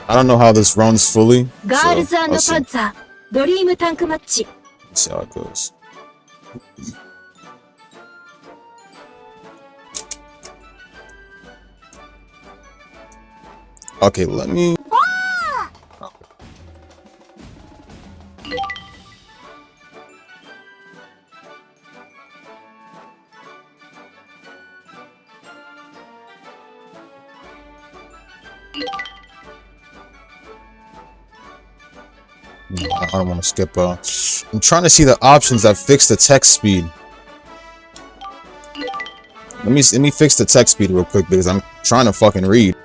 I don't know how this runs fully. Girls so and Panzer, Dream Tank Match. Let's see how it goes. Okay, let me. No, I don't want to skip. I'm trying to see the options that fix the text speed. Let me fix the text speed real quick because I'm trying to fucking read.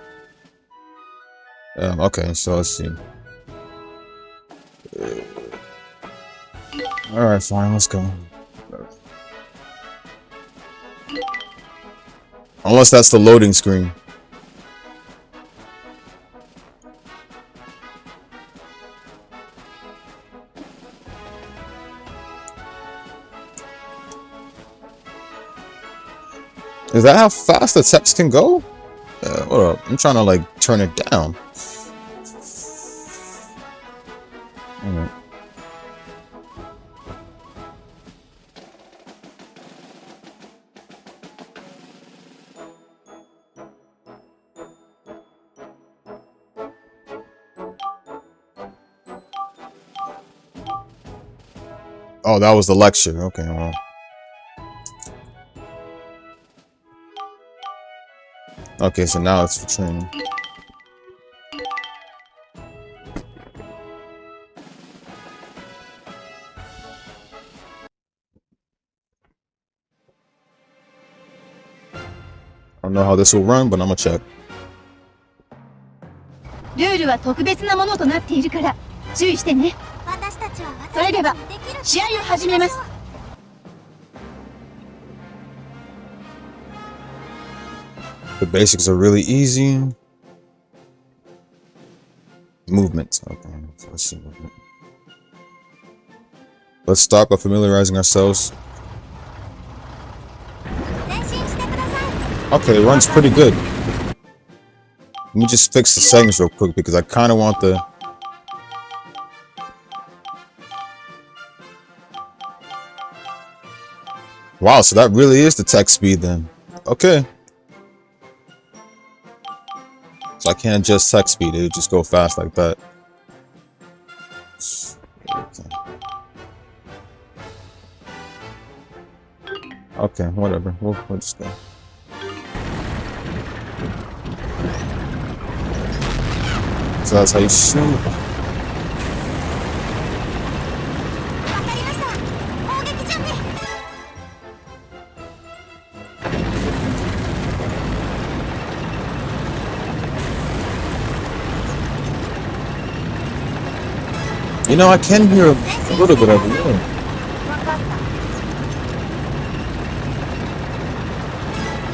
Okay, so let's see. All right, fine, let's go. Unless that's the loading screen. Is that how fast the text can go? Hold up. I'm trying to like turn it down. Alright. Oh, that was the lecture. Okay, well. Okay, so now it's for training. I don't know how this will run, but I'm gonna check. ルールは特別なものとなっているから注意してね。それでは試合を始めます。The basics are really easy. Movement. Okay, so let's see movement. Let's start by familiarizing ourselves. Okay, it runs pretty good. Let me just fix the settings real quick because I kind of want the... Wow, so that really is the text speed then. Okay. So I can't adjust text speed, it'll just go fast like that. Okay, whatever. We'll just go. So that's how you shoot. You know, I can hear a little bit of it.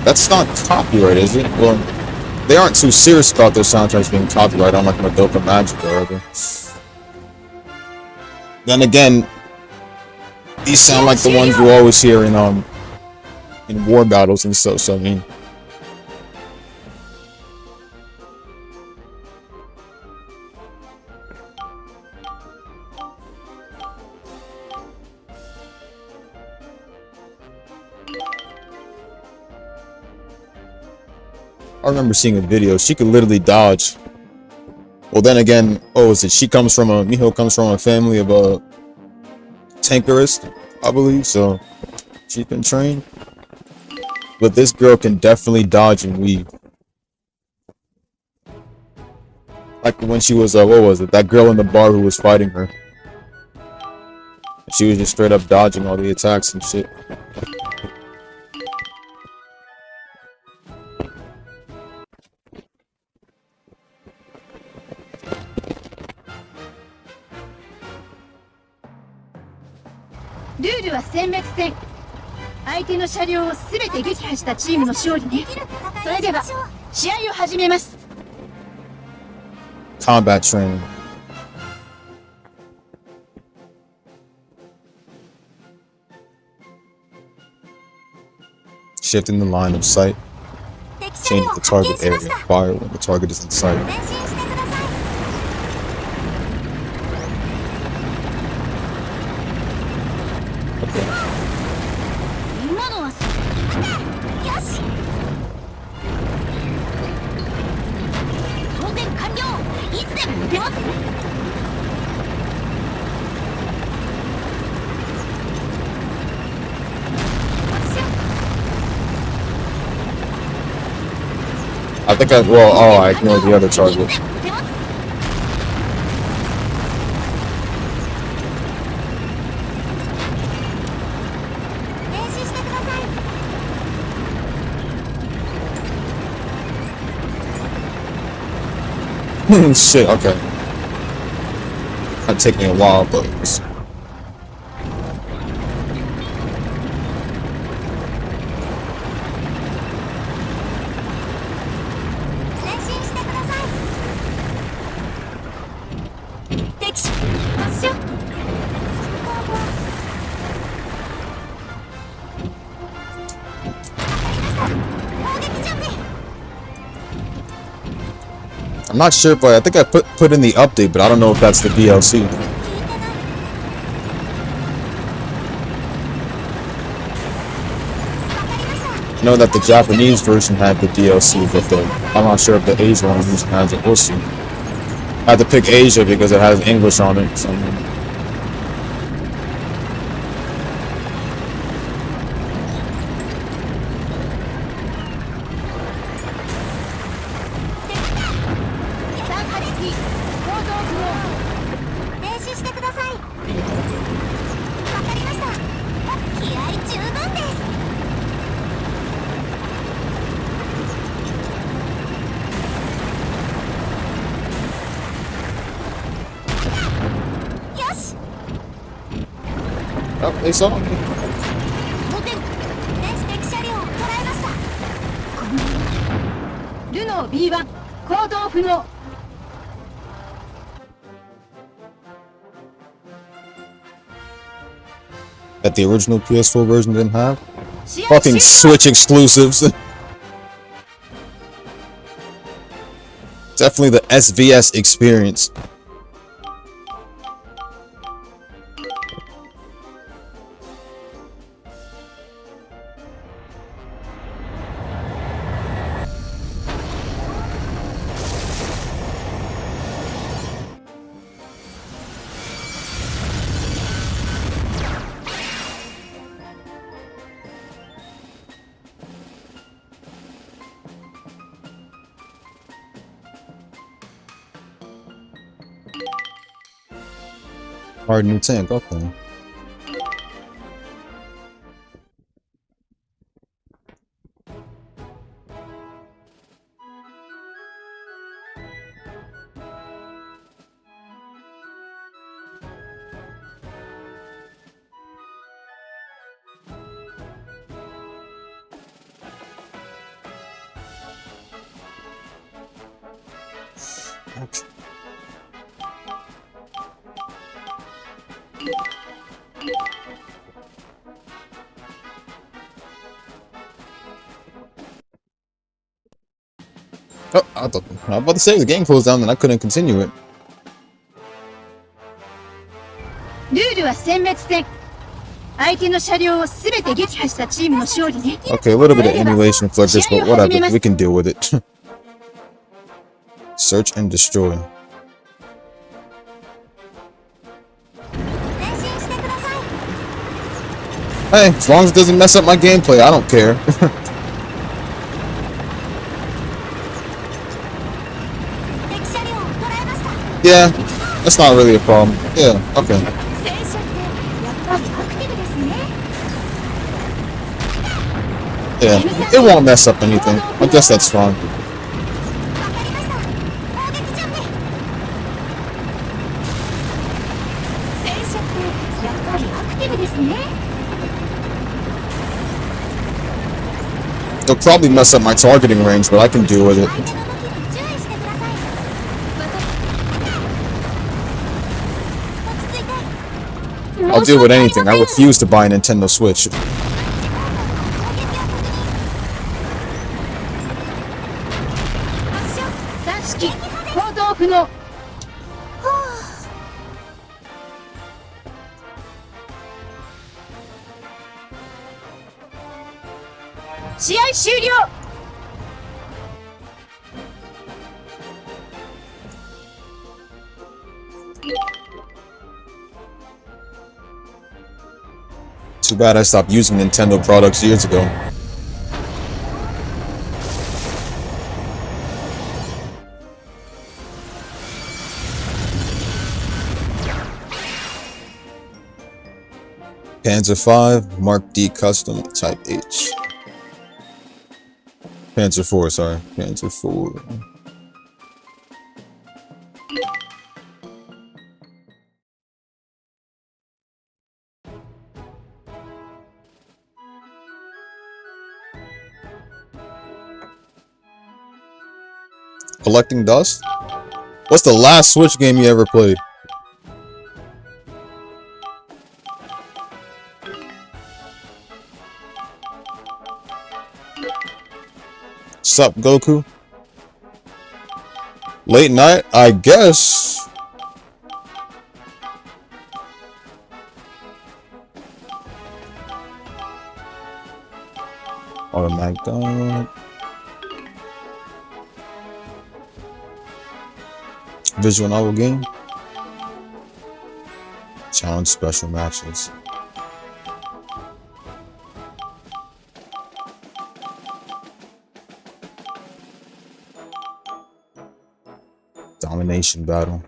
That's not copyright, is it? Well, they aren't too serious about their soundtracks being copyrighted, unlike Madoka Magic or other. Then again, these sound like the ones you always hear in war battles and stuff. So I mean, I remember seeing a video. She could literally dodge. Well, then again, Miho comes from a family of tankerists, I believe. So she's been trained. But this girl can definitely dodge and weave. Like when she was, what was it? That girl in the bar who was fighting her. She was just straight up dodging all the attacks and shit.ルールは殲滅戦。相手の車両をすべて撃破したチームの勝利ね。それでは試合を始めます。Combat training. Shifting the line of sight. Change the target area. Fire when the target is in sight. I think I ignored the other target. Shit, okay. That'd take me a while, but I'm not sure, but I think I put in the update, but I don't know if that's the DLC. I know that the Japanese version had the DLC, but I'm not sure if the Asian one has it. We'll see. I had to pick Asia because it has English on it. So. Oh, they saw me. B1 行動不能 That the original PS4 version didn't have? Fucking Switch exclusives. Definitely the SVS experience. Hard new tank, okay. Okay. Oh, I was about to say the game closed down and I couldn't continue it. ルールは殲滅戦相手の車両をすべて撃破したチームの勝利ね Okay, a little bit of emulation for this, but whatever. We can deal with it. Search and destroy. Hey, as long as it doesn't mess up my gameplay, I don't care. Yeah, that's not really a problem. Yeah, okay. Yeah, it won't mess up anything. I guess that's fine. It'll probably mess up my targeting range, but I can deal with it. I'll deal with anything. I refuse to buy a Nintendo Switch. Too bad I stopped using Nintendo products years ago. Panzer 5, Mark D Custom, Type H. Panzer 4, sorry. Panzer 4. Collecting dust? What's the last Switch game you ever played? Sup, Goku? Late night? I guess. Automatic download. Visual novel game. Challenge special matches. Domination battle.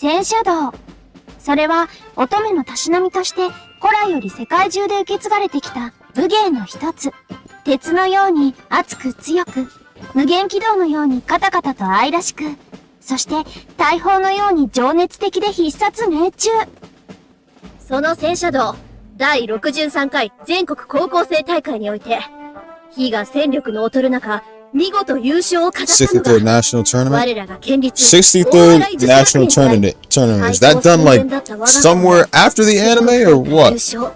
戦車道。それは乙女のたしなみとして古来より世界中で受け継がれてきた武芸の一つ。鉄のように熱く強く、無限軌道のようにカタカタと愛らしく、そして大砲のように情熱的で必殺命中。その戦車道第63回全国高校生大会において、火が戦力の劣る中、見事優勝を飾ったの 63rd が National Tournament? 我らが県立 63rd National Tournament. Is that done like somewhere after the anime or 優 what? 勝。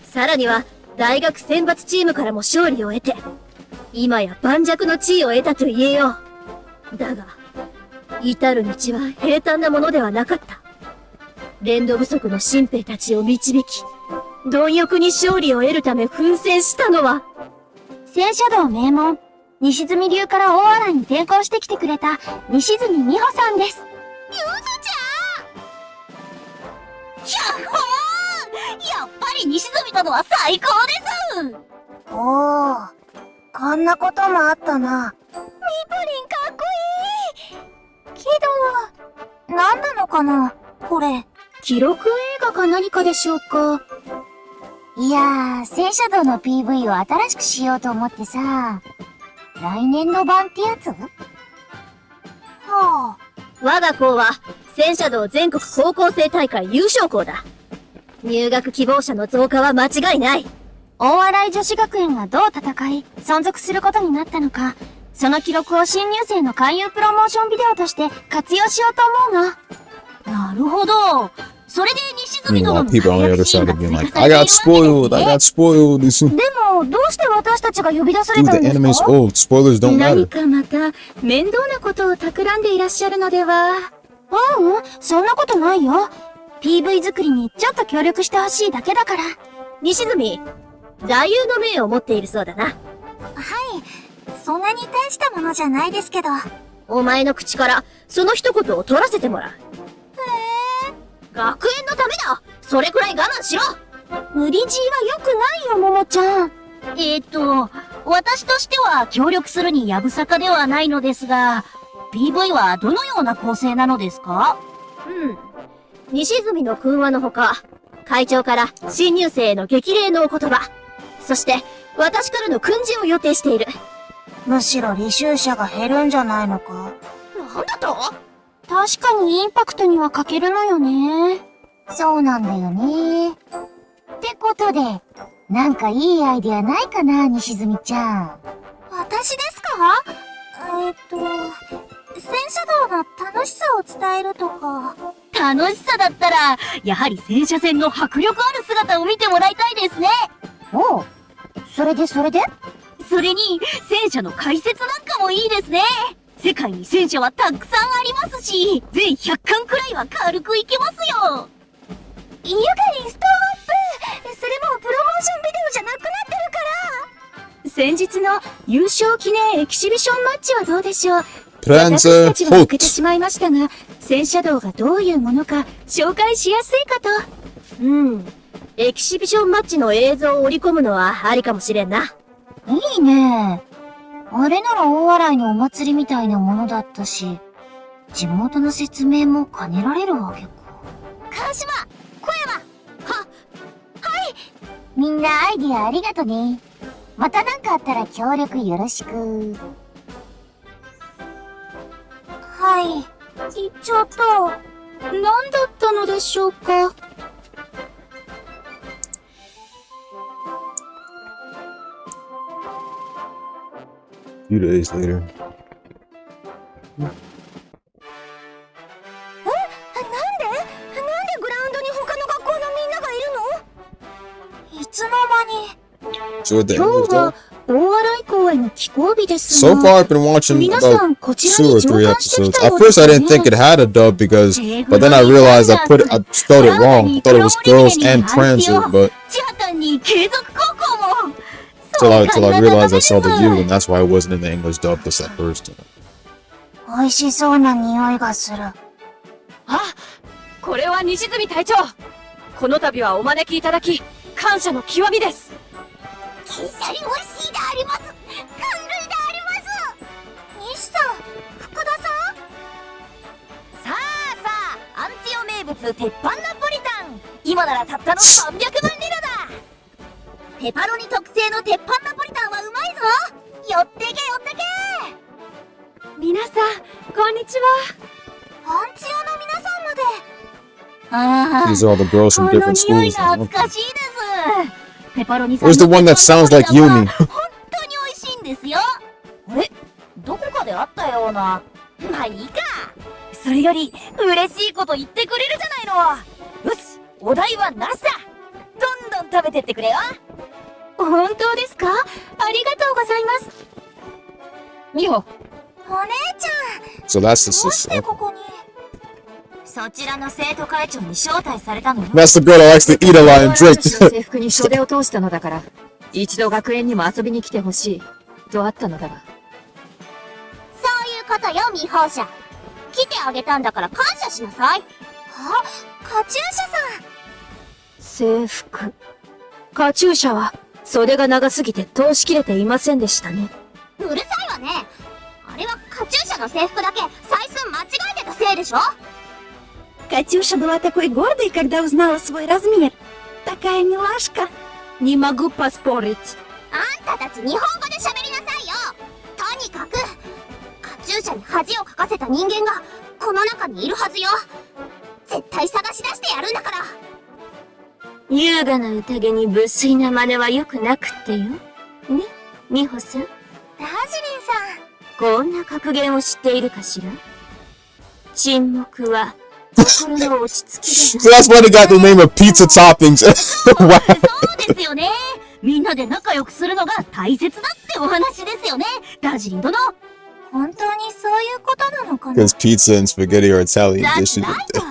さらには大学選抜チームからも勝利を得て、今や盤石の地位を得たと言えよう。だが、至る道は平坦なものではなかった。連動不足の新兵たちを導き、貪欲に勝利を得るため奮戦したのは、戦車道名門、西住流から大洗に転校してきてくれた西住美穂さんです。ゆずちゃん、やっほー、やっぱり西住殿は最高です。おー、こんなこともあったな。ミプリンかっこいい。けど、何なのかなこれ。記録映画か何かでしょうか。いやー、戦車道の PV を新しくしようと思ってさ。来年の版ってやつ？はあ。我が校は戦車道全国高校生大会優勝校だ。入学希望者の増加は間違いない。大洗女子学園がどう戦い、存続することになったのか、その記録を新入生の勧誘プロモーションビデオとして活用しようと思うの。なるほど。それで西住殿 Meanwhile, の people on the other side are being like, I got spoiled, I got spoiled. でも、どうして私たちが呼び出され Dude, たん the です anime's か？ old. Spoilers don't 何 matter. かまた面倒なことを企んでいらっしゃるのでは。そんなことないよ。PV 作りにちょっと協力してほしいだけだから。西住、座右の銘を持っているそうだな。はい。そんなに大したものじゃないですけど。お前の口からその一言を取らせてもらう。学園のためだ。それくらい我慢しろ。無理強いは良くないよ、ももちゃん。私としては協力するにやぶさかではないのですが、PV はどのような構成なのですか？西住の訓話のほか、会長から新入生への激励のお言葉、そして私からの訓示を予定している。むしろ履修者が減るんじゃないのか。なんだと？確かにインパクトには欠けるのよね。そうなんだよね。ってことで、なんかいいアイデアないかな、西住ちゃん。私ですか？戦車道の楽しさを伝えるとか。楽しさだったら、やはり戦車戦の迫力ある姿を見てもらいたいですね。おう。それでそれに、戦車の解説なんかもいいですね。世界に戦車はたくさんありますし、全100巻くらいは軽くいけますよ。ゆかりストップ！もプロモーションビデオじゃなくなってるから。先日の優勝記念エキシビションマッチはどうでしょう。私 Panzer たちは負けて Holt. しまいましたが、戦車道がどういうものか紹介しやすいかと。エキシビションマッチの映像を織り込むのはありかもしれんな。いいね。あれなら大洗のお祭りみたいなものだったし、地元の説明も兼ねられるわけか。川島、小山、はい。みんなアイディアありがとね。またなんかあったら協力よろしく。はい。行っちゃった。何だったのでしょうか。Few days later. なんでグラウンドに他の学校のみんながいるの？いつの間に。 So at the 今 English 日は dub. 大洗公園の寄港日ですが、 So far, I've been watching 皆さ about んこちら 2 or に乗 3 艦してき episodes. たよ At うで first, す I ね。 didn't think it had a dub because, but then I realized I spelled it wrong. I thought it was girls and Panzer, but 千畑に継続高校も。 till I realized I saw the U, and that's why it wasn't in the English dub this at first. 美味しそうな匂いがする。あ、これは西住隊長。この度はお招きいただき、感謝の極みです。ケイサリ美味しいであります。感類であります。西さん、福田さん。さあ、アンチオ名物鉄板ナポリタン。今ならたったの300万リラだ。ペパロニ特製の鉄板ナポリタンはうまいぞ。寄ってけ寄ってけ。皆さん、こんにちは。アンチオの皆さんまで。ああ、 These are all the girls こ from の different 匂い schools. が懐かしいです。ペパロニさん Where's the one that sounds like Yumi? 本当に美味しいんですよ。あれ、どこかであったような。まあいいか。それより嬉しいこと言ってくれるじゃないの。よし、お題はなしだ。どんどん食べてってくれよ。本当ですか？ありがとうございます。美穂、お姉ちゃ So that's the ん、どうし sister. てここに？そちらの生徒会長に招待されたのよ。 That's the girl that likes to eat a lot and 私の drink. 制服に袖を通したのだから、一度学園にも遊びに来てほしい、とあったのだが。そういうことよ、未報者。来てあげたんだから感謝しなさい。あ、カチューシャさん。制服。カチューシャは袖が長すぎて通しきれていませんでしたね。うるさいわね。あれはカチューシャの制服だけ採寸間違えてたせいでしょ。Катюша была такой гордой, когда узнала свой размер. Такая милашка. Не могу поспорить. あんたたち日本語で喋りなさいよ。とにかくカチューシャに恥をかかせた人間がこの中にいるはずよ。絶対探し出してやるんだから。優雅な宴に無粋な真似は良くなくってよ。ね、美穂さん。ダージリンさん。こんな格言を知っているかしら？沈黙は心の落ち着き So that's why they got the name of pizza toppings. Wow. そうですよね。みんなで仲良くするのが大切だってお話ですよね。ダージリン殿。本当にそういうことなのかな。 Because pizza and spaghetti are Italian だって dishes. ないと。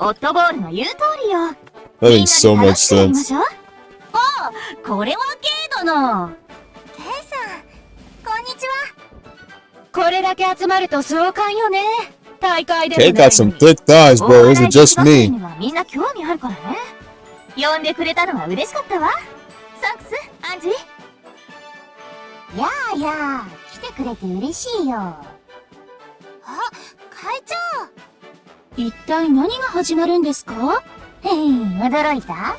オットボールの言う通りよ。 That makes so much してやりま sense. しょう。これはゲイ殿。ケイさん、こんにちは。これだけ集まると壮観よね。大会でも Kate ない got の some に。 thick thighs, bro. Is it just お笑い me? にはみんな興味あるからね。呼んでくれたのは嬉しかったわ。サンクス、アンジ。やあやあ、来てくれて嬉しいよ。あ、会長。一体何が始まるんですか？へい、驚いた？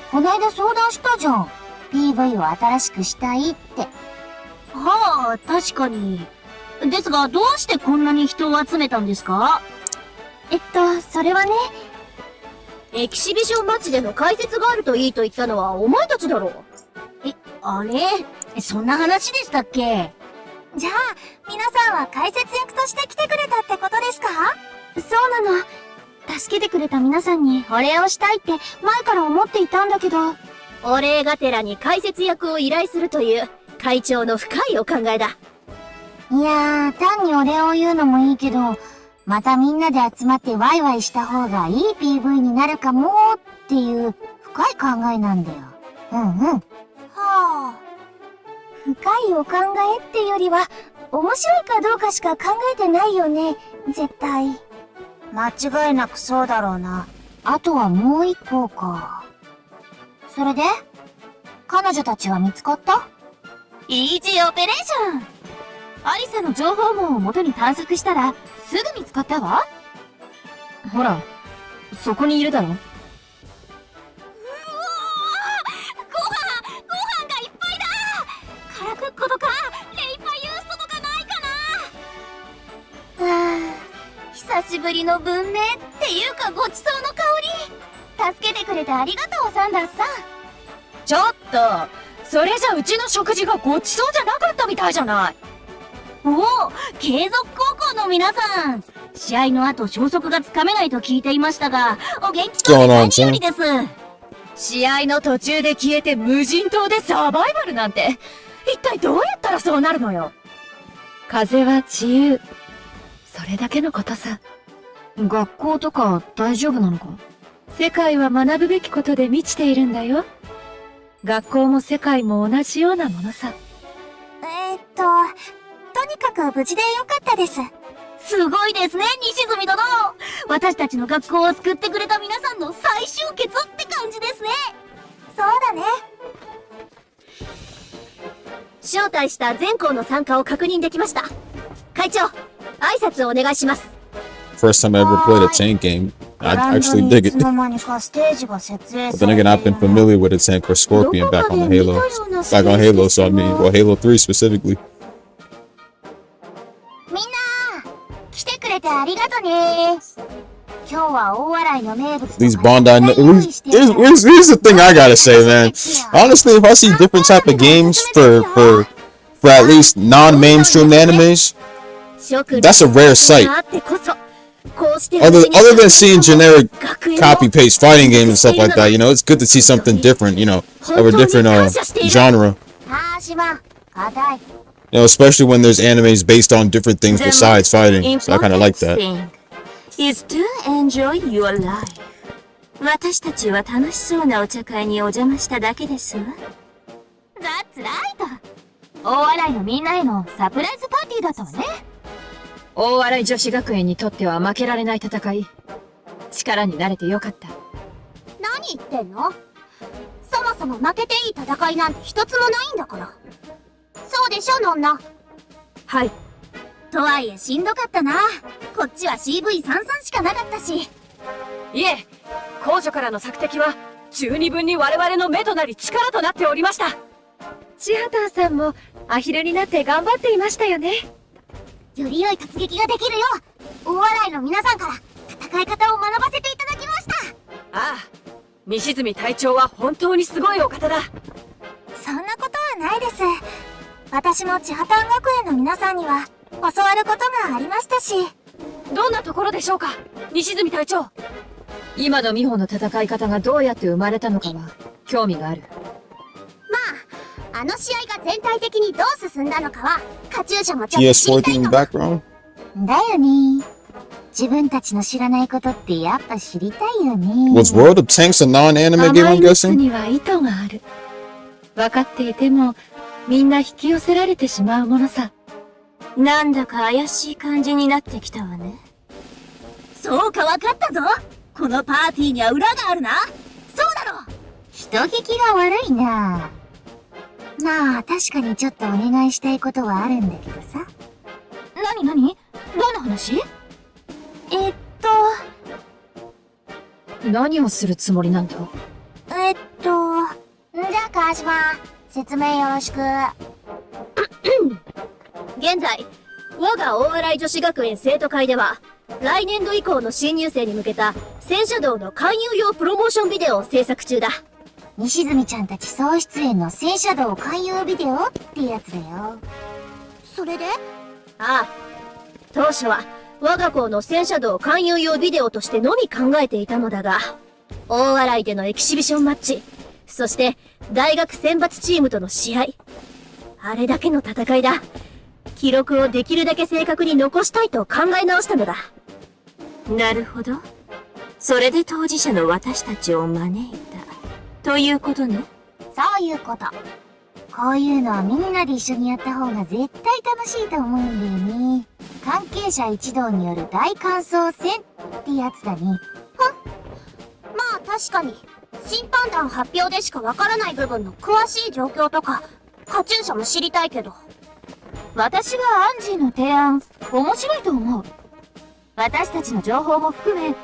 こないだ相談したじゃん。PV を新しくしたいって。はあ、確かに。ですが、どうしてこんなに人を集めたんですか？それはね、エキシビションマッチでの解説があるといいと言ったのはお前たちだろう。あれ？そんな話でしたっけ？じゃあ、皆さんは解説役として来てくれたってことですか？そうなの。助けてくれた皆さんにお礼をしたいって前から思っていたんだけど。お礼がてらに解説役を依頼するという会長の深いお考えだ。いやー、単にお礼を言うのもいいけど、またみんなで集まってワイワイした方がいい PV になるかもっていう深い考えなんだよ。うんうん。はあ。深いお考えってよりは、面白いかどうかしか考えてないよね、絶対。間違いなくそうだろうな。あとはもう一方か。それで彼女たちは見つかった？イージーオペレーション。アリサの情報網を元に探索したら、すぐ見つかったわ。ほら、そこにいるだろ。ご飯がいっぱいだ。カラクッコとか、レイパユーストとかないかな。はあ、久しぶりの文明っていうかごちそうの香り。助けてくれてありがとう、サンダースさん。ちょっと、それじゃうちの食事がごちそうじゃなかったみたいじゃない。おお、継続高校の皆さん。試合の後消息がつかめないと聞いていましたが、お元気そうで何よりです。試合の途中で消えて無人島でサバイバルなんて、一体どうやったらそうなるのよ。風は自由。それだけのことさ。学校とか大丈夫なのか？世界は学ぶべきことで満ちているんだよ。学校も世界も同じようなものさ。とにかく無事でよかったです。すごいですね、西住殿。私たちの学校を救ってくれた皆さんの再集結って感じですね。そうだね。招待した全校の参加を確認できました。会長、挨拶をお願いします。First time I ever played a tank game. I actually dig it. But then again, I've been familiar with a tank or Scorpion back on Halo. Back on Halo, so I mean, well, Halo 3 specifically. みんな、来てくれてありがとね。今日は大洗の名物。These Bondi. Here's the thing I gotta say, man. Honestly, if I see different type of games for at least non-mainstream animes, that's a rare sight. Other than seeing generic copy paste fighting games and stuff like that, you know, it's good to see something different, you know, of a different genre. You know, especially when there's animes based on different things besides fighting. So I kind of like that. Is to enjoy your life. 私たちは楽しそうなお茶会にお邪魔しただけですわ。That's right. 大洗のみんなへのサプライズパーティーだったわね。大洗女子学園にとっては負けられない戦い。力になれてよかった。何言ってんの？そもそも負けていい戦いなんて一つもないんだから。そうでしょ、ノンナ。はい。とはいえしんどかったな。こっちは CV33 しかなかったし。いえ、公女からの索敵は十二分に我々の目となり力となっておりました。千畑さんもアヒルになって頑張っていましたよね。より良い突撃ができるよう、大洗の皆さんから戦い方を学ばせていただきました。ああ、西住隊長は本当にすごいお方だ。そんなことはないです。私も千畑学園の皆さんには教わることがありましたし。どんなところでしょうか、西住隊長。今の美穂の戦い方がどうやって生まれたのかは興味がある。まあ、あの試合が全体的にどう進んだのかはカチューシャもちょっと知りたい PS4 の。 background? だよね。自分たちの知らないことってやっぱ知りたいよね。Was World of Tanks a non-anime game, 甘 I'm い蜜 guessing? には意図がある。分かっていてもみんな引き寄せられてしまうものさ。なんだか怪しい感じになってきたわね。そうかわかったぞ。このパーティーには裏があるな。そうだろ。人聞きが悪いな。まあ、確かにちょっとお願いしたいことはあるんだけどさ。なになに？どんな話？何をするつもりなんだ？じゃあ川島、説明よろしく。現在、我が大洗女子学園生徒会では、来年度以降の新入生に向けた戦車道の勧誘用プロモーションビデオを制作中だ。西住ちゃんたち総出演の戦車道勧誘ビデオってやつだよ。それで？ああ。当初は、我が校の戦車道勧誘用ビデオとしてのみ考えていたのだが、大洗でのエキシビションマッチ、そして大学選抜チームとの試合。あれだけの戦いだ。記録をできるだけ正確に残したいと考え直したのだ。なるほど。それで当事者の私たちを招いた。ということね。そういうこと。こういうのはみんなで一緒にやった方が絶対楽しいと思うんだよね。関係者一同による大感想戦ってやつだね。まあ確かに、審判団発表でしかわからない部分の詳しい状況とか、カチューシャも知りたいけど。私はアンジーの提案、面白いと思う。私たちの情報も含め、フェ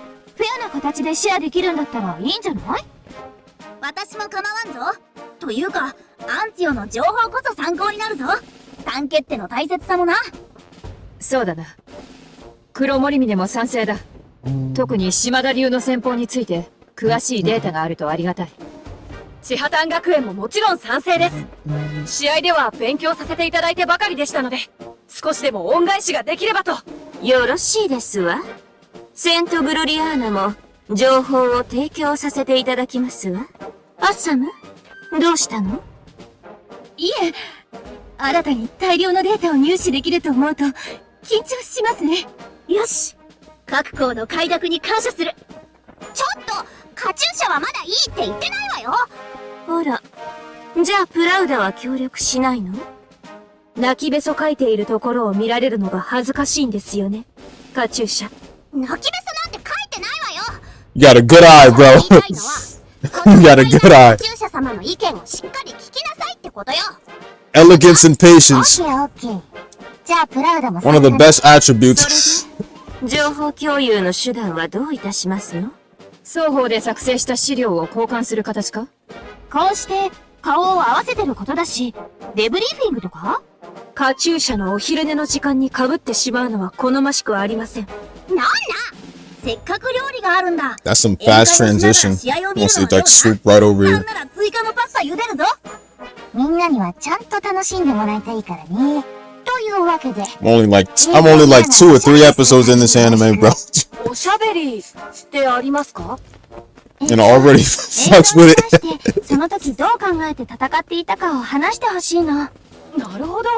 アな形でシェアできるんだったらいいんじゃない？私も構わんぞ。というか、アンチオの情報こそ参考になるぞ。単決手の大切さもな。そうだな。黒森峰も賛成だ。特に島田流の戦法について詳しいデータがあるとありがたい。千波丹学園ももちろん賛成です。試合では勉強させていただいてばかりでしたので、少しでも恩返しができればと。よろしいですわ。セントグロリアーナも情報を提供させていただきますわ。アッサム、どうしたの？いえ、新たに大量のデータを入手できると思うと、緊張しますね。よし。各校の快諾に感謝する。ちょっと、カチューシャはまだいいって言ってないわよ。ほら、じゃあプラウダは協力しないの？泣きべそ書いているところを見られるのが恥ずかしいんですよね。カチューシャ。泣きべそなんて書いてないわよ。You got a good eye, bro. You got a good eye. カチューシャ様の意見をしっかり聞きなさいってことよ。Elegance and patience. オッケー。じゃあプラウダも One of the best attributes. 情報共有の手段はどういたしますの？双方で作成した資料を交換する形か？こうして顔を合わせてることだし、デブリーフィングとか？カチューシャのお昼寝の時間に被ってしまうのは好ましくはありません。なんだ、せっかく料理があるんだ。 That's some fast transition. Once they like swoop right over なん here. なら追加のパスタ茹でるぞ。みんなにはちゃんと楽しんでもらいたいからね。というわけで。I'm only like 2 or 3 episodes in this anime, bro. おしゃべりってありますか？ And I already fucks with it. その時どう考えて戦っていたかを話してほしいの。なるほど。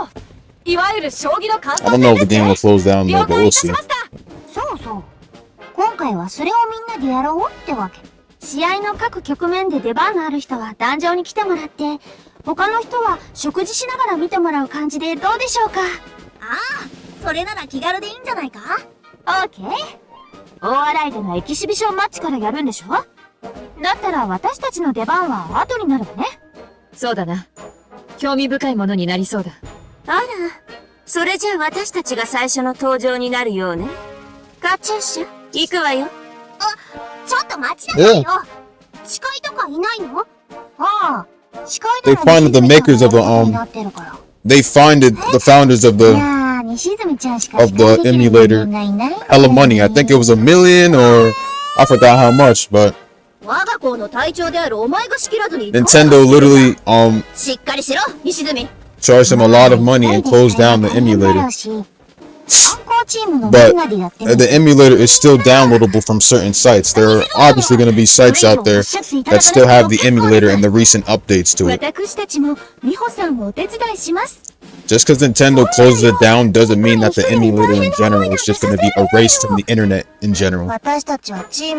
いわゆる将棋の感 I don't know if the game will close down though, but we'll see. そうそう。今回はそれをみんなでやろうってわけ。試合の各局面で出番のある人は壇上に来てもらって、他の人は食事しながら見てもらう感じでどうでしょうか？ああ、それなら気軽でいいんじゃないか？オーケー。大洗でのエキシビションマッチからやるんでしょ？だったら私たちの出番は後になるわね。そうだな。興味深いものになりそうだ。あら、それじゃあ私たちが最初の登場になるようね。カチューシャ、行くわよ。ちょっと待ちなさいよ。司会とかいないの？ああ、司会 They founded the makers of the They founded the founders of the emulator. Hella money. I think it was $1 million or I forgot how much, but 我が校の隊長であるお前が仕切らずに Nintendo literally しっかりしろ、西住。 charged him a lot of money and closed down the emulator. But the emulator is still downloadable from certain sites. There are obviously going to be sites out there that still have the emulator and the recent updates to it. 私たちも美穂さんをお手伝いします。 Just because Nintendo closes it down doesn't mean that the emulator in general is just going to be erased from the internet in general.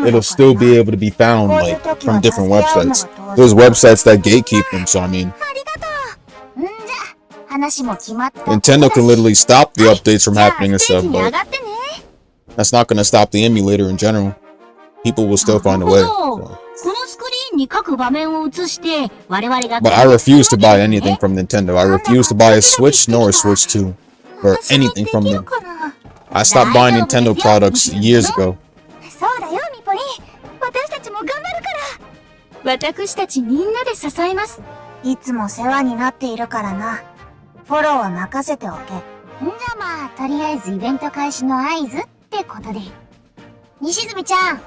It'll still be able to be found like from different websites. There's websites that gatekeep them, so I mean, Nintendo can literally stop the updates from happening and stuff, but that's not going to stop the emulator in general. People will still find a way. So. このスクリーンに各場面を映して我々が But I refuse to buy anything from Nintendo. I refuse to buy a Switch nor a Switch 2 or anything from them. I stopped buying Nintendo products years ago. そうだよミポリン、私たちも頑張るから私たちみんなで支えます。いつも世話になっているからな。フォローは任せておけ。じゃあまあとりあえずイベント開始の合図ってことで。西住ちゃん、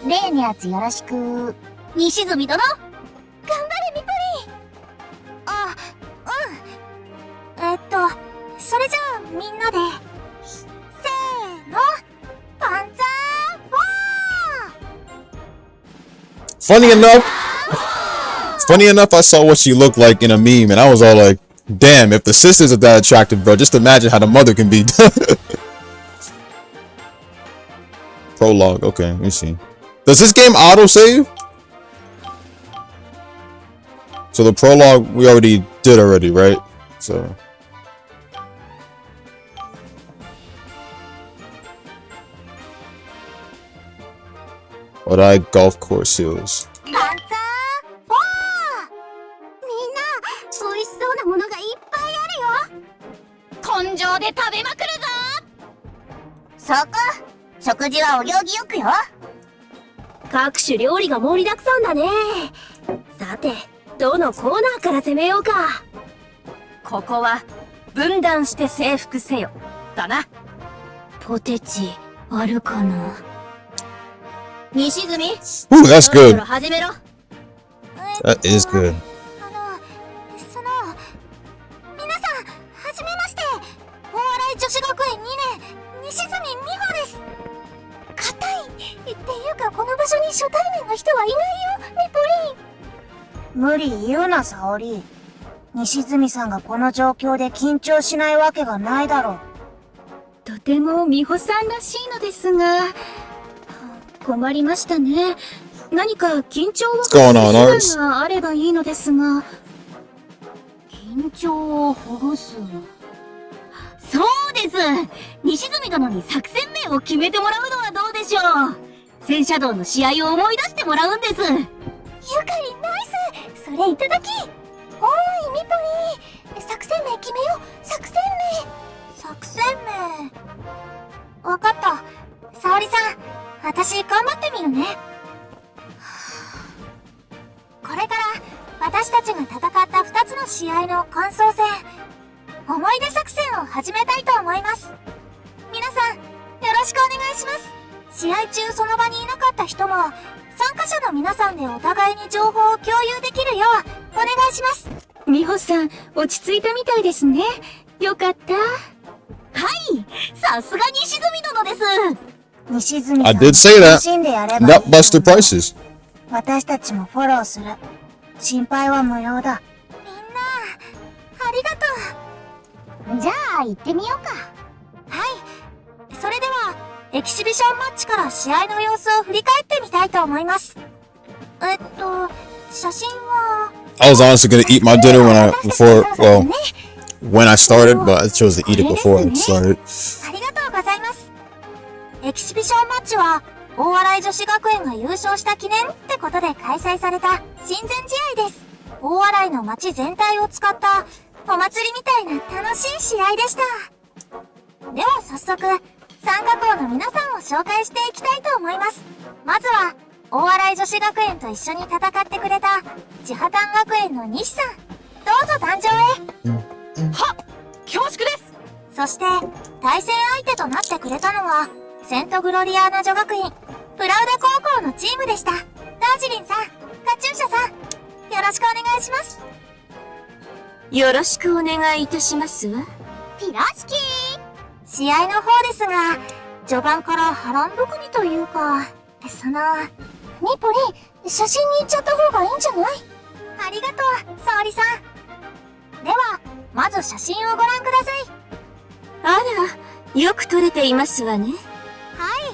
例のやつよろしく。西住殿、頑張れミポリン。あ、それじゃあみんなでせーの、パンザーFunny enough, I saw what she looked like in a meme and I was all like, damn, if the sisters are that attractive, bro, just imagine how the mother can be. Prologue, okay, let me see. Does this game autosave? So the prologue we already did right? So. What I golf course hills. パンツァー、おー、みんな美味しそうなものがいっぱいあるよ。根性で食べまくるぞ。そうか、食事はお行儀よくよ。各種料理が盛りだくさんだね。さて、どのコーナーから攻めようか。ここは分断して征服せよだな。ポテチあるかな。西住、 Ooh, that's そろそ good. ろ始めろ。 That is good. 皆さん、はじめまして。大洗女子学園2年、西住美穂です。硬いっていうか、この場所に初対面の人はいないよ、ミポリン。無理言うな、沙織。西住さんがこの状況で緊張しないわけがないだろう。とても美穂さんらしいのですが、困りましたね。何か緊張を What's going on, 手 Ars? 段があればいいのですが。緊張をほぐす。そうです。西住殿に作戦名を決めてもらうのはどうでしょう。戦車道の試合を思い出してもらうんです。ゆかりナイス。それいただき。おーい、ミポリン。作戦名決めよう。作戦名。作戦名。わかった。沙織さん、私頑張ってみるね。これから私たちが戦った2つの試合の感想戦、思い出作戦を始めたいと思います。皆さん、よろしくお願いします。試合中その場にいなかった人も、参加者の皆さんでお互いに情報を共有できるようお願いします。美穂さん、落ち着いたみたいですね。よかった。はい、さすが西住殿です。西住さん、 I did say that. 楽しんでやればいいのに Nutbuster prices. 私たちもフォローする。心配は無用だ。みんな、ありがとう。じゃあ、行ってみようか。はい。それでは、エキシビションマッチから試合の様子を振り返ってみたいと思います。写真は... I was honestly gonna eat my dinner when I started, but I chose to eat it before I started. ありがとうございます。エキシビションマッチは、大洗女子学園が優勝した記念ってことで開催された親善試合です。大洗の街全体を使ったお祭りみたいな楽しい試合でした。では早速、参加校の皆さんを紹介していきたいと思います。まずは、大洗女子学園と一緒に戦ってくれた千波丹学園の西さん。どうぞ壇上へ。はっ、恐縮です。そして、対戦相手となってくれたのは、セントグロリアーナ女学院、プラウダ高校のチームでした。ダージリンさん、カチューシャさん、よろしくお願いします。よろしくお願いいたしますわ。ピラシキー。試合の方ですが、序盤から波乱含みというか、ミポリン、写真に行っちゃった方がいいんじゃない？ありがとう、沙織さん。では、まず写真をご覧ください。あら、よく撮れていますわね。はい。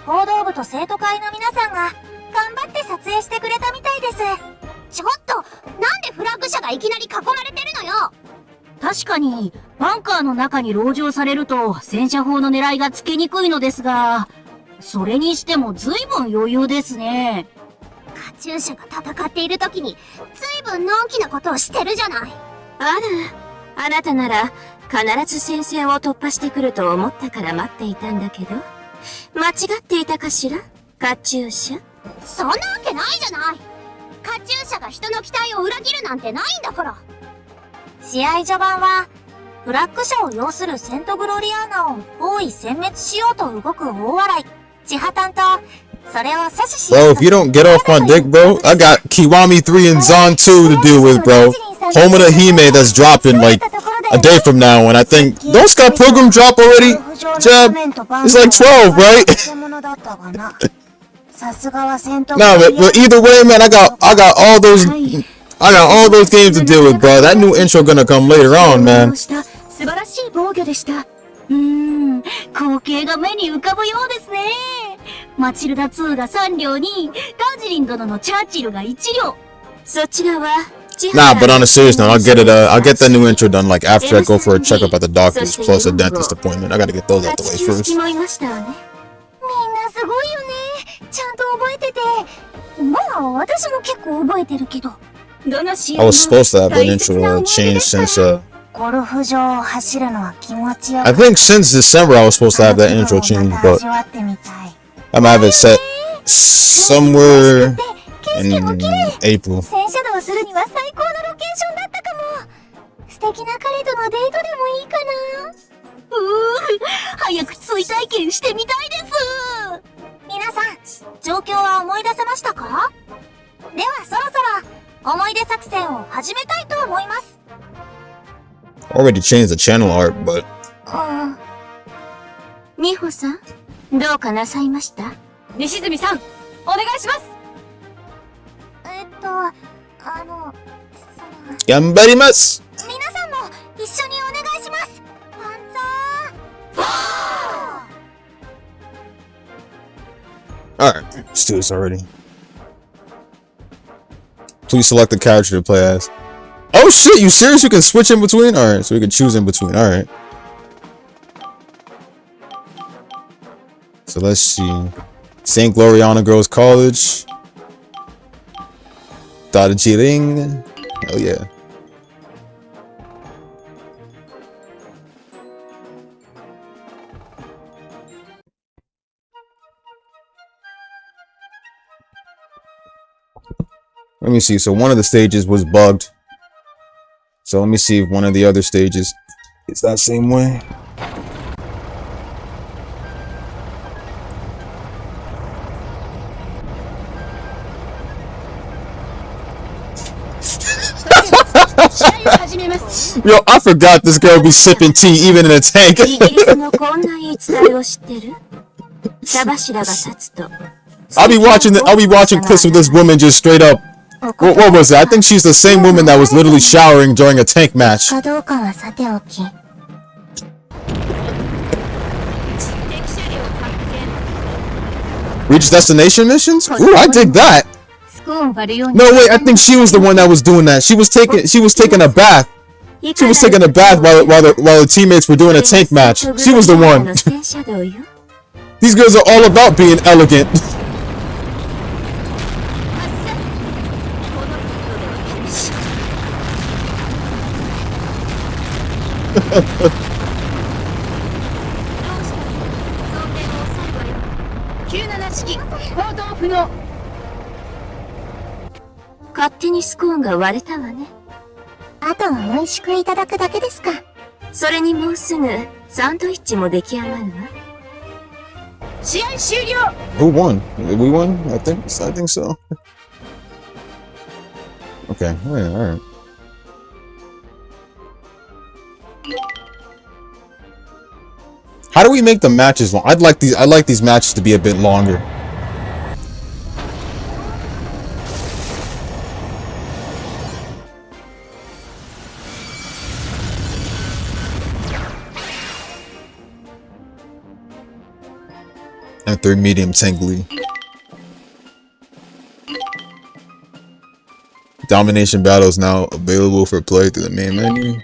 報道部と生徒会の皆さんが、頑張って撮影してくれたみたいです。ちょっと、なんでフラッグ車がいきなり囲まれてるのよ。確かに、バンカーの中に籠城されると、戦車砲の狙いがつけにくいのですが、それにしても随分余裕ですね。カチューシャが戦っている時に、随分のんきなことをしてるじゃない。あら、あなたなら、必ず戦線を突破してくると思ったから待っていたんだけど、間違っていたかしら、カチューシャ。そんなわけないじゃない。カチューシャが人の期待を裏切るなんてないんだから。試合序盤は、フラッグ車を要するセントグロリアーナを包囲殲滅しようと動く大洗い、千波丹と、それを阻止しよ Bro, う if you don't get off my dick, bro, I got Kiwami 3 and Zon 2 to deal with, bro. Home of the Hime that's dropping like a day from now, and I think don't Scott Pilgrim drop already? Jab, it's like 12, right? さすがは戦闘 Nah, but either way, man, I got all those games to deal with, bro. That new intro gonna come later on, man. 素晴らしい防御でした。光景が目に浮かぶようですね。マチルダ2が3両に、ダージリン殿のチャーチルが1両。そちらは、Nah, but on a serious note, I'll get it. I'll get that new intro done like after I go for a checkup at the doctor's plus a dentist appointment. I gotta get those out the way first. みんなすごいよね。ちゃんと覚えてて。まあ、私も結構覚えてるけど。I was supposed to have that intro changed sinceゴルフ場を走るのは気持ちよく I think since December I was supposed to have that intro changed, but 味わってみたい I'm gonna have it set somewhere in April. 戦車道をするには最高のロケーションだったかも。素敵な彼とのデートでもいいかな。早く追体験してみたいです。皆さん、状況は思い出せましたか？ではそろそろ思い出作戦を始めたいと思います。Already changed the channel art, but 美穂さん、どうかなさいました？西住さん、お願いします。頑張ります。皆さんも一緒にお願いします。パンザー。Alright, let's do this already. Please select the character to play as. Oh shit, you serious? You can switch in between? Alright, so we can choose in between. Alright. So let's see. St. Gloriana Girls College. Darjeeling. Hell yeah. Let me see. So one of the stages was bugged. So let me see if one of the other stages is that same way. Yo, I forgot this girl be sipping tea even in a tank. イギリスのこんな言い伝えを知ってる？茶柱が立つと。I'll be watching clips of this woman just straight up. What was it? I think she's the same woman that was literally showering during a tank match. かどうかはさておき Reach destination missions? Ooh, I dig that. No, wait, I think she was the one that was doing that. She was taking a bath. She was taking a bath while the teammates were doing a tank match. She was the one. These girls are all about being elegant. Oh, 勝手にスコーンが割れたわね。あとは美味しくいただくだけですか。それにもうすぐサンドイッチも出来上がるわ。試合終了。 Who won? We won? I think so. Okay, alright. How do we make the matches long? I'd like these matches to be a bit longer. Enter medium tingly. Domination battle is now available for play through the main menu.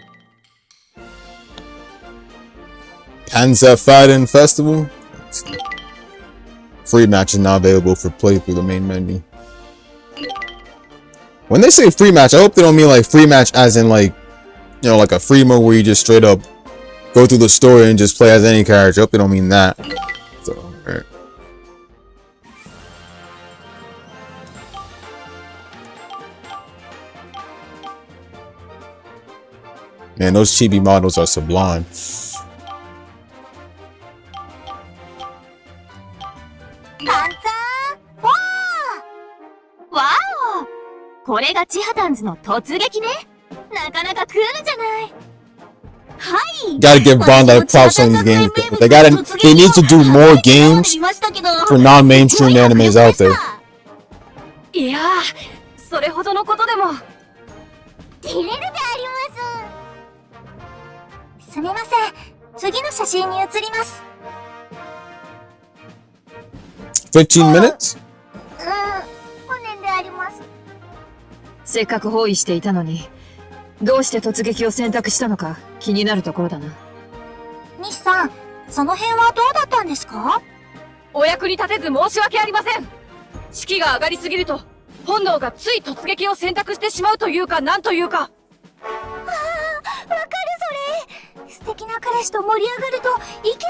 Panzer Fighting Festival. Free match is now available for play through the main menu. When they say free match, I hope they don't mean like free match as in like, you know, like a free mode where you just straight up go through the story and just play as any character. I hope they don't mean that. So, alright. Man, those chibi models are sublime. パンツァーわお、これがチハタンズの突撃ね。なかなかクールじゃない。はい。 Gotta give Bandai props on these games. They need to do more games for non-mainstream animes out there. いやー、それほどのことでも。照れるであります。すみません。次の写真に移ります。15 minutes? 本年であります。せっかく包囲していたのに、どうして突撃を選択したのか気になるところだな。西さん、その辺はどうだったんですか？お役に立てず申し訳ありません。士気が上がりすぎると、本能がつい突撃を選択してしまうというかなんというか。わかるそれ。素敵な彼氏と盛り上がると、イケイケ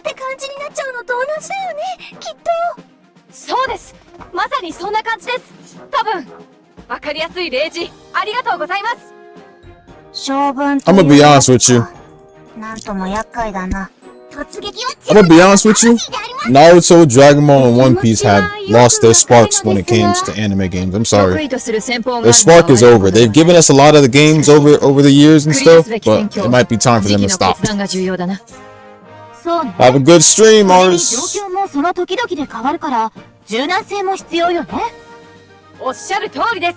って感じになっちゃうのと同じだよね、きっと。そうです。まさにそんな感じです。多分。わかりやすい例示、ありがとうございます。性分 I'm gonna be honest with you. なんとも厄介だな。突撃は I'm gonna be honest with you. Naruto, Dragon Ball, and One Piece have lost their sparks when it comes to anime games. I'm sorry. Their spark is over. They've given us a lot of the games over the years and stuff, but it might be time for them to stop. そうね。 Have a good stream, それに artists. 状況もその時々で変わるから、柔軟性も必要よね。おっしゃる通りです。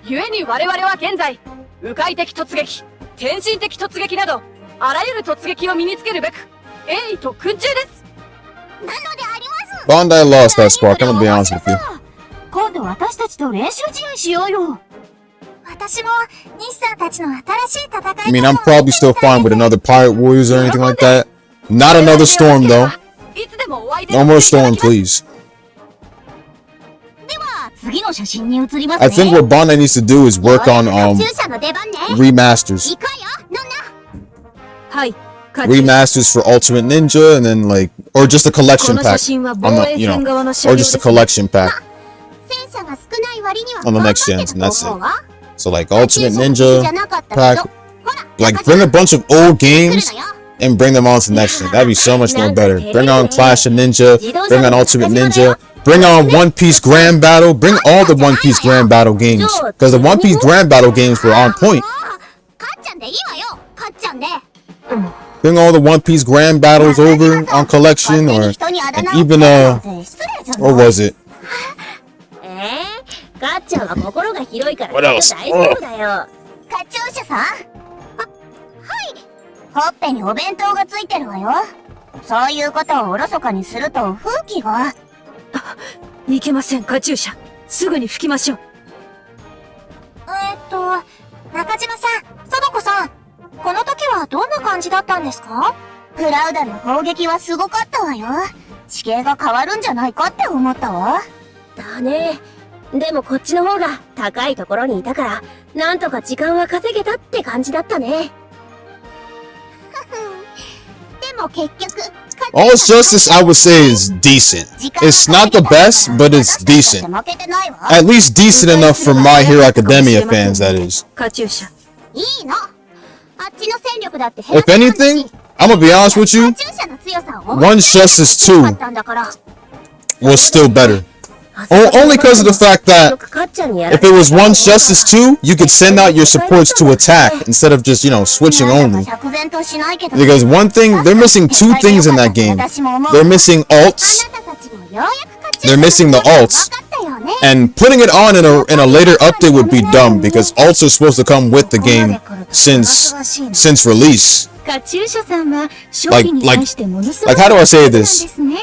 故に我々は現在、迂回的突撃、転身的突撃など、あらゆる突撃を身につけるべく、鋭意特訓中です。なのであります。 Bandai lost that spark. I'm gonna be honest with you. 今度私たちと練習試合しようよ。私も西さんたちの新しい戦い I mean, I'm probably still fine with another Pirate Warriors or anything like that. Not another Storm, though. いつでもお会いで No more Storm, please. では次の写真に移りますね。 I think what Bandai needs to do is work on 注射の出番ね。 remasters. 行くわよ、ノンナ。はい。 Remasters for Ultimate Ninja, and then like, or just a collection この写 pack 真は on 防 the, 衛 you 線 know, 側の車 or 両 just で a すね。 collection pack 戦車が少ない割には on the next 頑張っ gens, て and た that's と思う it. わ。 So like Ultimate Ninja じゃなかったけ pack, ど、ほら、 like bring a bunch of old games and bring them on to the next gen. That'd be so much more better. Bring on Clash of Ninja, bring on Ultimate Ninja, bring on One Piece Grand Battle, bring all the One Piece Grand Battle games, because the One Piece Grand Battle games were on point. かっちゃんでいいわよ、かっちゃんで。 Bring all the One Piece Grand Battles over on collection, or and even or was it? かっちゃんは心が広いから What else? 大丈夫だよ。カチューシャさん、はい。ほっぺにお弁当がついてるわよ。そういうことをおろそかにすると風紀が。いけません、カチューシャ。すぐに吹きましょう。中島さん、園子さん、この時はどんな感じだったんですか？クラウダの砲撃はすごかったわよ。地形が変わるんじゃないかって思ったわ。だね。でもこっちの方が高いところにいたから、なんとか時間は稼げたって感じだったね。でも結局、 All's Justice, I would say, is decent. It's not the best, but it's decent. 負けてないわ。 At least decent enough for My Hero Academia fans, that is. カチューシャ。いいの。あっちの戦力だって減ら If anything, I'm gonna be honest with you, カチューシャの強さを One's Justice 2ったんだから。 was still better. Only because of the fact that かっちゃんにやら if it was One's Justice 2, you could send out your supports to attack instead of just, you know, switching なんだ only. か釈然としないけど。 Because one thing, they're missing two things in that game. 私も思う。 They're missing あ alts, なたたちもようやくカチューシャ they're missing the のことが alts, 分かったよね。 and putting it on in a later update would be dumb because alts are supposed to come with the game since release. カチューシャさんは勝利に対してものすご Like, how do I say this? ですね。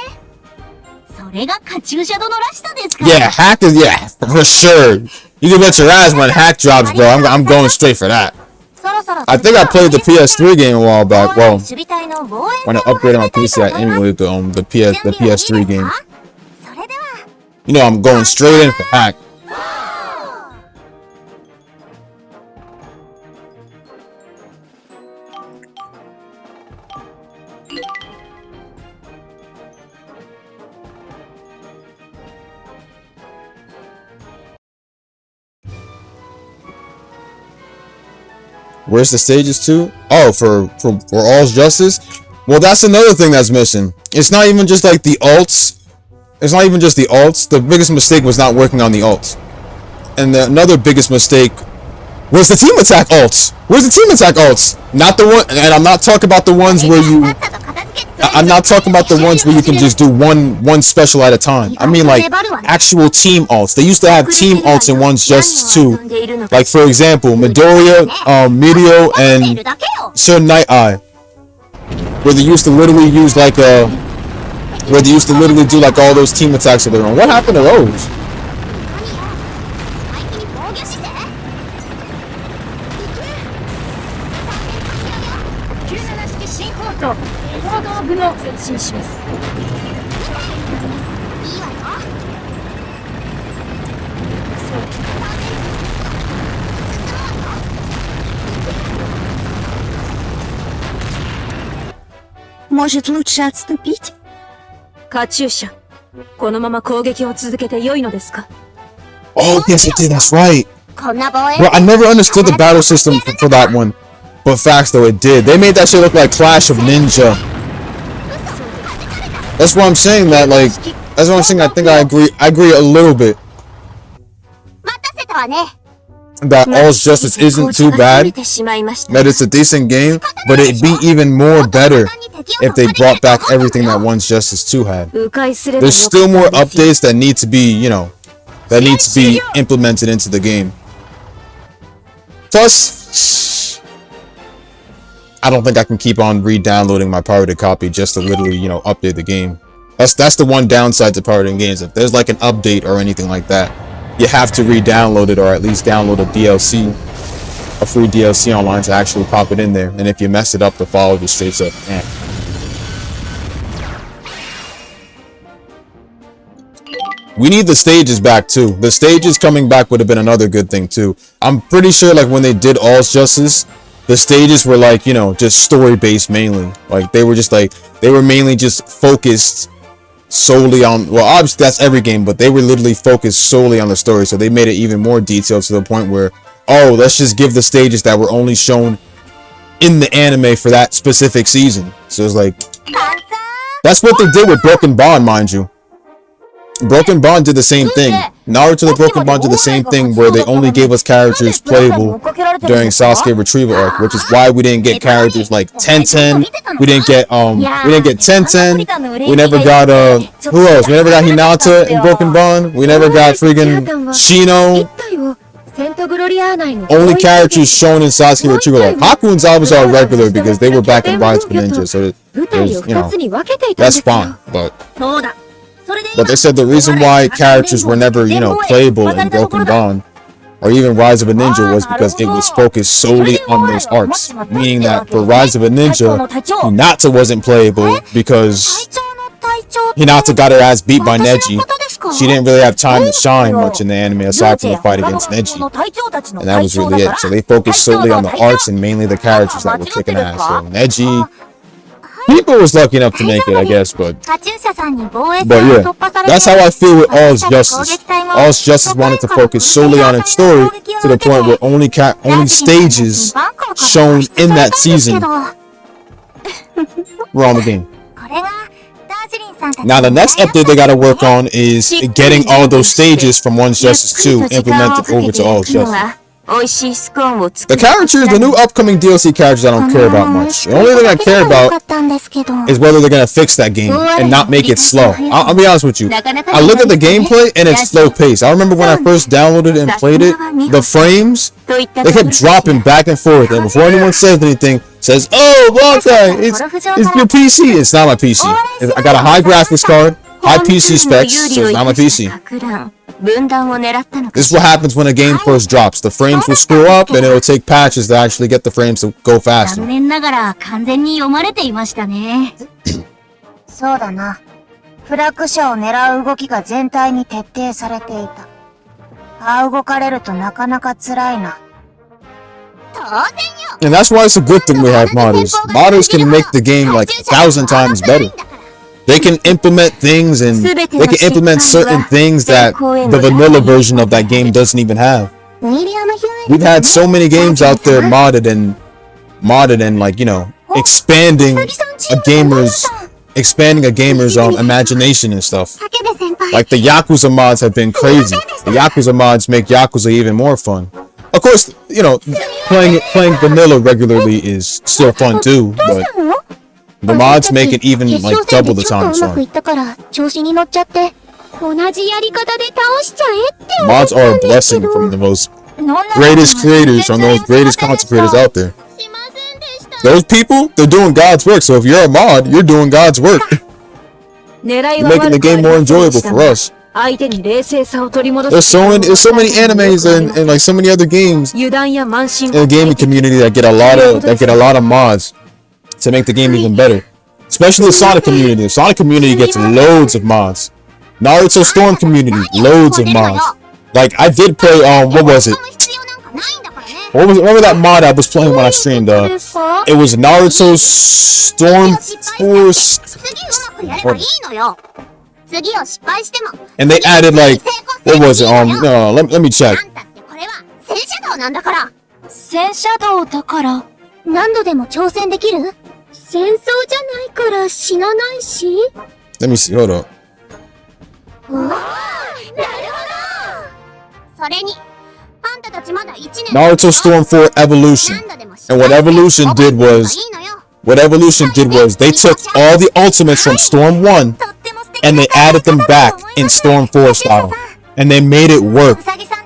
それがカチューシャ殿らしさですか。 Yeah, hack is, yeah, for sure. You can bet your ass when hack drops, bro. I'm going straight for that. そろそろ I think I played the PS3 game a while back. Well, 守備隊の防衛 when I upgraded my PC, I emulated the PS3 game. それでは You know, I'm going straight in for hack. Where's the stages to? Oh, for All's Justice? Well, that's another thing that's missing. It's not even just like the alts. It's not even just the alts. The biggest mistake was not working on the alts. And another biggest mistake was the team attack alts. Where's the team attack alts? Not the one, and I'm not talking about the ones where you... I'm not talking about the ones where you can just do one special at a time. I mean like actual team alts. They used to have team alts in One's Justice 2. Like for example, Midoriya, Meteor, and Sir Night Eye. Where they used to literally use like where they used to literally do like all those team attacks of their own. What happened to those? 進行と行動部の前進します。Может, лучше отступить? カチューシャ、このまま攻撃を続けて良いのですか? Oh, yes, it did. That's right. こんな防衛 Bro, I never understood the battle system for that one. But facts, though, it did. They made that shit look like Clash of Ninja. That's why I'm saying that, like, that's what I'm saying. I think I agree a little bit. 待たせたわね。 That All's Justice isn't too bad. That it's a decent game, but it'd be even more better if they brought back everything that One's Justice 2 had. There's still more updates that need to be, you know, that need to be implemented into the game. Plus, I don't think I can keep on re-downloading my pirated copy just to literally, you know, update the game. That's the one downside to pirating games. If there's like an update or anything like that, you have to re-download it or at least download a DLC, a free DLC online to actually pop it in there. And if you mess it up, the file just straight up. We need the stages back too. The stages coming back would have been another good thing too. I'm pretty sure like when they did All's Justice, the stages were like, you know, just story based mainly. Like they were just like, they were mainly just focused solely on, well obviously that's every game, but they were literally focused solely on the story. So they made it even more detailed to the point where, oh, let's just give the stages that were only shown in the anime for that specific season. So it's like, that's what they did with Broken Bond, mind you. Broken Bond did the same thing. Naruto the Broken Bond did the same thing where they only gave us characters playable during Sasuke retrieval arc, which is why we didn't get characters like Tenten. We didn't get Tenten. We never got who else? We never got Hinata in Broken Bond. We never got friggin' Shino. Only characters shown in Sasuke retrieval arc. Haku and Zabuza are regular because they were back in Rise of the Ninja, so there's, you know, that's fine. But they said the reason why characters were never, you know, playable in Broken Bond or even Rise of a Ninja was because it was focused solely on those arcs. Meaning that for Rise of a Ninja, Hinata wasn't playable because Hinata got her ass beat by Neji. She didn't really have time to shine much in the anime aside from the fight against Neji. And that was really it. So they focused solely on the arcs and mainly the characters that were kicking ass. So Neji, people was lucky enough to make it, I guess, but yeah, that's how I feel with All's Justice. All's Justice wanted to focus solely on its story to the point where only stages shown in that season were on the game. Now the next update they gotta work on is getting all those stages from One's Justice 2 implemented over to All's Justice. The characters, the new upcoming DLC characters I don't care about much. The only thing I care about is whether they're gonna fix that game and not make it slow. I'll be honest with you. I look at the gameplay and it's slow paced. I remember when I first downloaded and played it, the frames, they kept dropping back and forth. And before anyone says anything, says, oh, Blanca, it's your PC. It's not my PC. I got a high graphics card, high PC specs, so it's not my PC. This is what happens when a game first drops. The frames will screw up and it'll take patches to actually get the frames to go faster. そうだな。フラッグ社を狙う動きが全体に徹底されていた。ああ動かれるとなかなか辛いな。And that's why it's a good thing we have modders. Modders can make the game like 1,000 times better. They can implement things and they can implement certain things that the vanilla version of that game doesn't even have. We've had so many games out there modded and like, you know, expanding a gamer's imagination and stuff. Like the Yakuza mods have been crazy. The Yakuza mods make Yakuza even more fun. Of course, you know, playing vanilla regularly is still fun too, but the mods make it even like double the time as well. Mods are a blessing from the most greatest creators, from those greatest content creators out there. Those people, they're doing God's work. So if you're a mod, you're doing God's work. You're making the game more enjoyable for us. There's so many animes and like so many other games in the gaming community that get a lot of mods to make the game even better. Especially the Sonic community. The Sonic community gets loads of mods. Naruto Storm community, loads of mods. Like I did play what was it? Remember that mod I was playing when I streamed? It was Naruto Storm Force. And they added like, what was it? No, let me check. 戦車道だから、何度でも挑戦できる？戦争じゃないから死なないし。Let me see, hold up. それに、あんたたちまだ1年 Naruto Storm 4 Evolution. And what Evolution did was they took all the ultimates from Storm 1 and they added them back in Storm 4 style. And they made it work.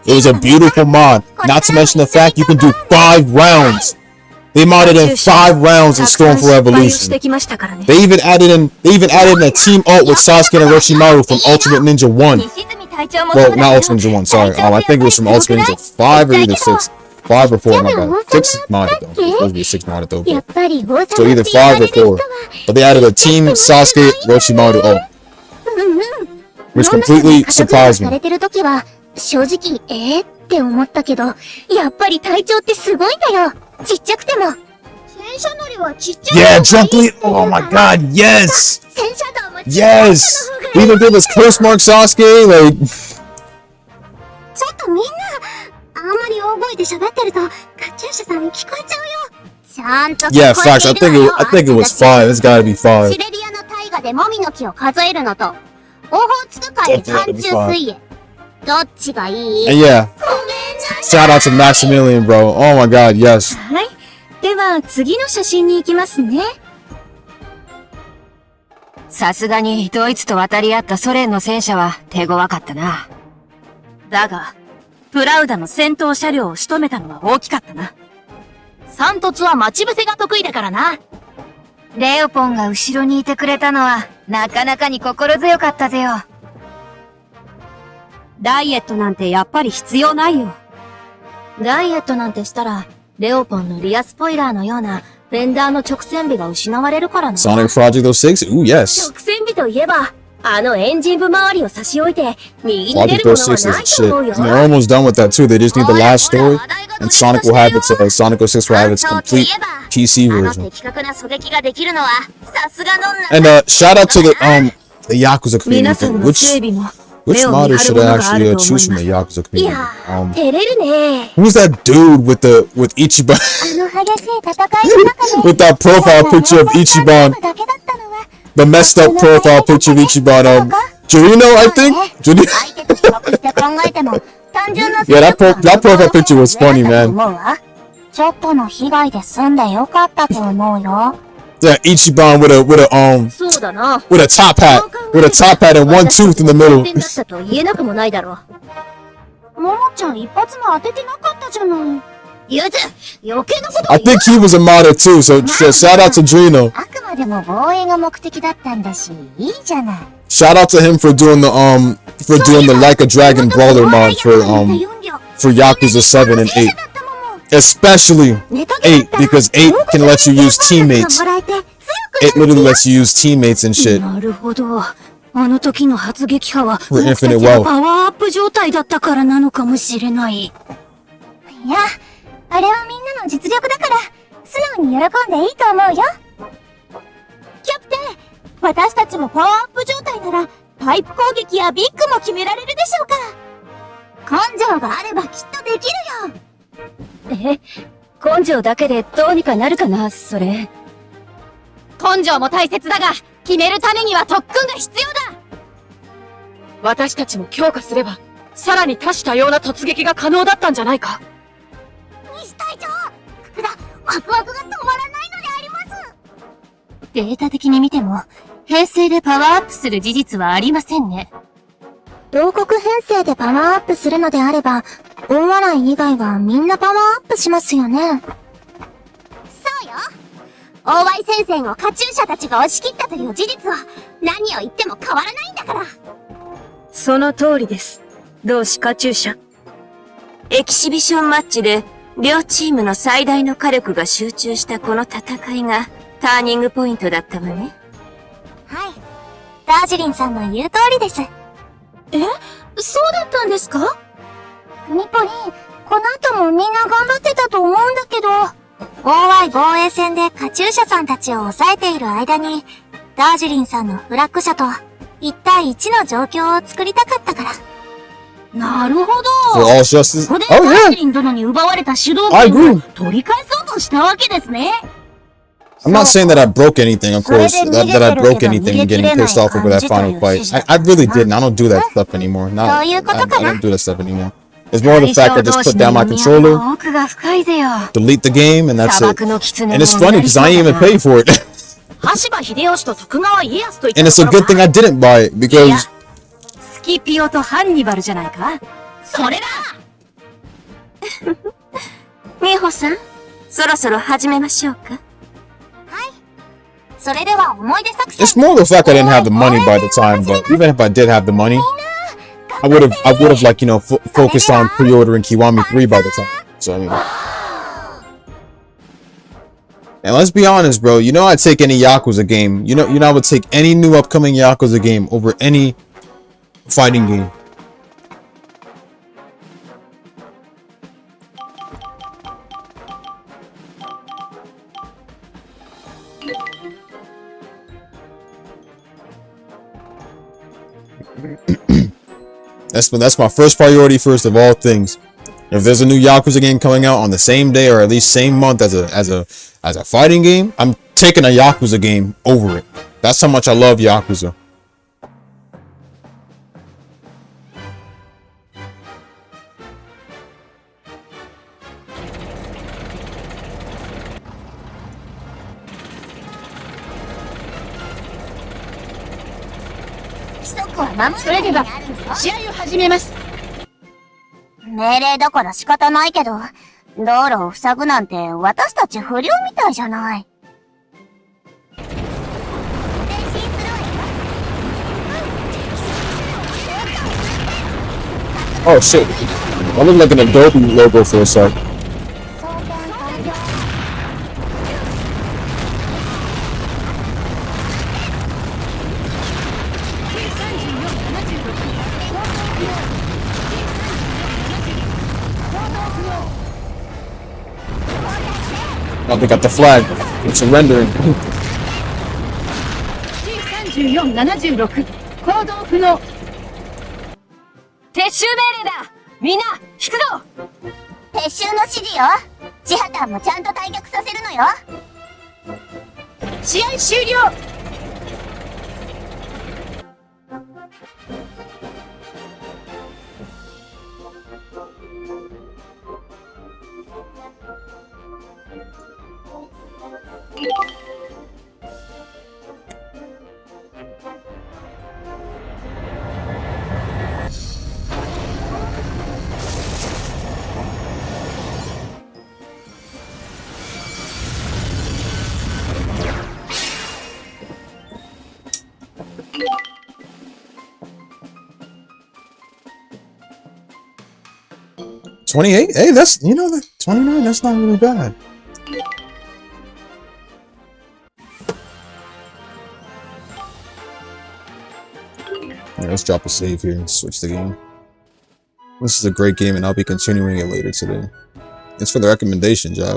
It was a beautiful mod. Not to mention the fact you can do 5 rounds. They modded in 5 rounds in Storm 4 Evolution. They even added in a team ult with Sasuke and Orochimaru from Ultimate Ninja 1. Well, not Ultimate Ninja 1, sorry. I think it was from Ultimate Ninja 5 or either 6. 5 or 4, my bad. 6 is modded though. It's supposed to be 6 modded though. So either 5 or 4. But they added a team Sasuke Orochimaru ult. Which completely surprised me. 正直、って思ったけど、やっぱり隊長ってすごいんだよ。ちっちゃくても。戦車乗りはちっちゃい。Yeah, Drunk Oh my god, yes! 戦車道も Yes! We even did this curse mark Sasuke, like... ちょっとみんな、あんまり大声で喋ってると、カチューシャさんに聞こえちゃうよ。ちゃんと聞こえてるわよ。 Yeah, facts. I think it was 5. It's gotta be 5. シレリアの大河でもみの木を数えるのと、オホーツク海で寒中水泳。どっちがいい？ And yeah, shout out to Maximilian, bro. Oh my god, yes. はい。では、次の写真に行きますね。さすがにドイツと渡り合ったソ連の戦車は手強かったな。だが、プラウダの戦闘車両を仕留めたのは大きかったな。三突は待ち伏せが得意だからな。レオポンが後ろにいてくれたのは、なかなかに心強かったぜよ。ダイエットなんてやっぱり必要ないよ。ダイエットなんてしたら、レオポンのリアスポイラーのような、フェンダーの直線美が失われるからな。Sonic Project 06? Ooh, yes. 直線美といえば、あのエンジン部周りを差し置いて、右に出るも Project のは 06 is な the いと shit. 思うよ。 And they're almost done with that too. They just need the last story. And Sonic will have its, Sonic 06 will have its complete PC あの version. 的確な狙撃ができるのは、さすがの女。 And shout out to the Yakuza 皆 community. さんの整備も、 Which 目を見 modder 張る should も I のがあ actually ると思 choose い from ま the す。 Yakuza い community? やー、照れるね。 Who's that dude with Ichiban? あの激しい戦いの中で with that profile picture of Ichiban? だけだったのは The messed up profile picture of Ichiban. Jurino, I think? Jurino? 相手と比較して考えても単純な Yeah, that profile picture was funny, man. ちょっとの被害で済んでよかったと思うよ。 Yeah, Ichibanそうだな。 with a top hat. With a top hat and one tooth in the middle. だったと言えなくもないだろう。ももちゃん一発も当ててなかったじゃない。ゆず、余計なことを I 言う think he was a modder too, so shout out to Drino. あくまでも防衛が目的だったんだし、いいじゃない。 Shout out to him for doing the Like a Dragon Brawler mod for Yakuza 7 and 8. Especially 8, because 8 can let you use teammates. It literally lets you use teammates and shit なるほど。あの時の発撃波は、 for 僕た infinite ちが wealth. パワーアップ状態だったからなのかもしれない。いや、あれはみんなの実力だから、素直に喜んでいいと思うよ。キャプテン、私たちもパワーアップ状態なら、パイプ攻撃やビッグも決められるでしょうか。根性があればきっとできるよ。根性だけでどうにかなるかな、それ。根性も大切だが、決めるためには特訓が必要だ。私たちも強化すれば、さらに多種多様な突撃が可能だったんじゃないか。西隊長、福田、ワクワクが止まらないのであります。データ的に見ても、編成でパワーアップする事実はありませんね。同国編成でパワーアップするのであれば、大笑い以外はみんなパワーアップしますよね。そうよ。大倍戦線をカチューシャたちが押し切ったという事実は、何を言っても変わらないんだから。その通りです。同志カチューシャ。エキシビションマッチで、両チームの最大の火力が集中したこの戦いが、ターニングポイントだったわね。はい。ダージリンさんの言う通りです。そうだったんですか？ミポリン、この後もみんな頑張ってたと思うんだけど、OI 防衛戦でカチューシャさんたちを抑えている間に、ダージリンさんのフラッグ社と1対1の状況を作りたかったから。なるほ For ど。 all justice. ここで Oh ダー yeah. ジリン殿に奪われた主導 I 権 agree. を取り返そうとしたわけですね。 I'm not saying that I broke anything, of course, that I broke anything getting pissed off over that final fight. I really didn't. I don't do that stuff anymore. Not, I don't do that stuff anymore. It's more the fact I just put down my controller, 奥が深いぜよ。 delete the game, and that's 砂 it. 漠の狐 And it's funny because I didn't even pay for it. 羽柴秀吉と徳川家康といった And it's a ところ good thing I didn't buy it because スキピオとハンニバルじゃないか。それだ。美穂さん、そろそろ始めましょうか。それでは思い出作戦。 it's more the fact I didn't have the money by the time. But even if I did have the money, I would have like, you know, focused on pre-ordering Kiwami 3 by the time. So I mean, and let's be honest, bro. You know I'd take any Yakuza game. You know I would take any new upcoming Yakuza game over any fighting game. That's my first priority, first of all things. If there's a new Yakuza game coming out on the same day or at least same month as a fighting game, I'm taking a Yakuza game over it. That's how much I love Yakuza. Mamu それでは試合を始めます。命令だから仕方ないけど、道路を塞ぐなんて私たち不良みたいじゃない。Oh shit. I look like an Adobe logo for a sec. Oh, they got the flag. It's surrendering. 3476行動不能。撤収命令だ。みんな引くぞ。撤収の指示よ。千畑もちゃんと退却させるのよ。試合終了。28? Hey, that's, you know, that 29, that's not really bad. Yeah, let's drop a save here and switch the game. This is a great game and I'll be continuing it later today. It's for the recommendation job.